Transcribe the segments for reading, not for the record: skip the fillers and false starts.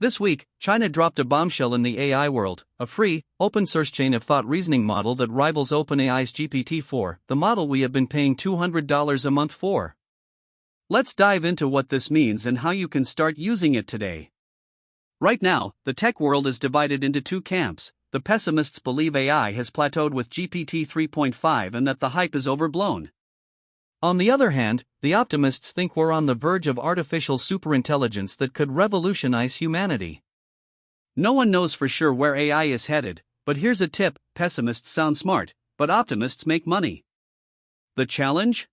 This week, China dropped a bombshell in the AI world, a free, open-source chain of thought reasoning model that rivals OpenAI's GPT-4, the model we have been paying $200 a month for. Let's dive into what this means and how you can start using it today. Right now, the tech world is divided into two camps. The pessimists believe AI has plateaued with GPT 3.5 and that the hype is overblown. On the other hand, the optimists think we're on the verge of artificial superintelligence that could revolutionize humanity. No one knows for sure where AI is headed, but here's a tip: pessimists sound smart, but optimists make money. The challenge?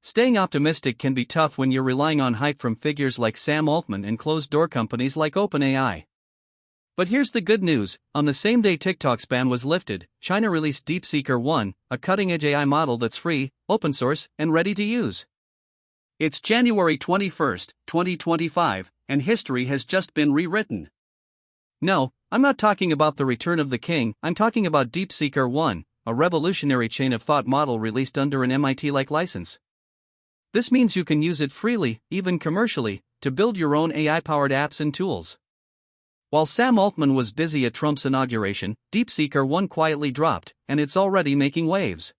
Staying optimistic can be tough when you're relying on hype from figures like Sam Altman and closed-door companies like OpenAI. But here's the good news: on the same day TikTok's ban was lifted, China released DeepSeek 1, a cutting-edge AI model that's free, open source, and ready to use. It's January 21, 2025, and history has just been rewritten. No, I'm not talking about the return of the king, I'm talking about DeepSeek 1, a revolutionary chain of thought model released under an MIT-like license. This means you can use it freely, even commercially, to build your own AI-powered apps and tools. While Sam Altman was busy at Trump's inauguration, DeepSeek 1 quietly dropped, and it's already making waves.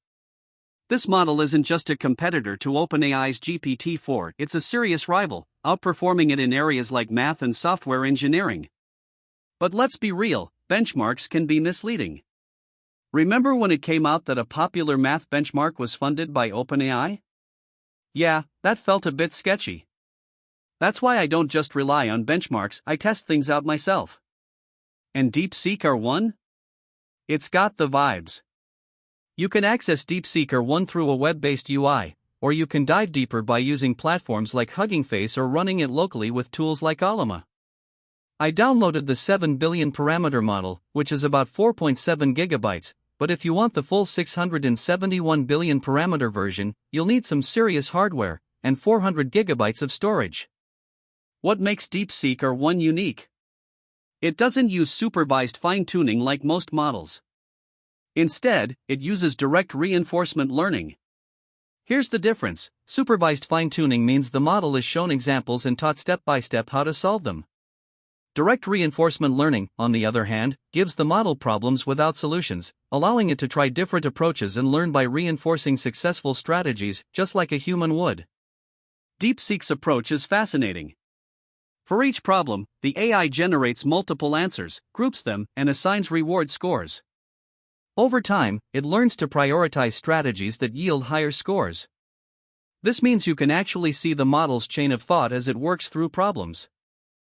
This model isn't just a competitor to OpenAI's GPT-4, it's a serious rival, outperforming it in areas like math and software engineering. But let's be real, benchmarks can be misleading. Remember when it came out that a popular math benchmark was funded by OpenAI? Yeah, that felt a bit sketchy. That's why I don't just rely on benchmarks, I test things out myself. And DeepSeek 1? It's got the vibes. You can access DeepSeek 1 through a web-based UI, or you can dive deeper by using platforms like Hugging Face or running it locally with tools like Alama. I downloaded the 7 billion parameter model, which is about 4.7 gigabytes, but if you want the full 671 billion parameter version, you'll need some serious hardware and 400 gigabytes of storage. What makes DeepSeek 1 unique? It doesn't use supervised fine-tuning like most models. Instead, it uses direct reinforcement learning. Here's the difference: supervised fine-tuning means the model is shown examples and taught step-by-step how to solve them. Direct reinforcement learning, on the other hand, gives the model problems without solutions, allowing it to try different approaches and learn by reinforcing successful strategies, just like a human would. DeepSeek's approach is fascinating. For each problem, the AI generates multiple answers, groups them, and assigns reward scores. Over time, it learns to prioritize strategies that yield higher scores. This means you can actually see the model's chain of thought as it works through problems.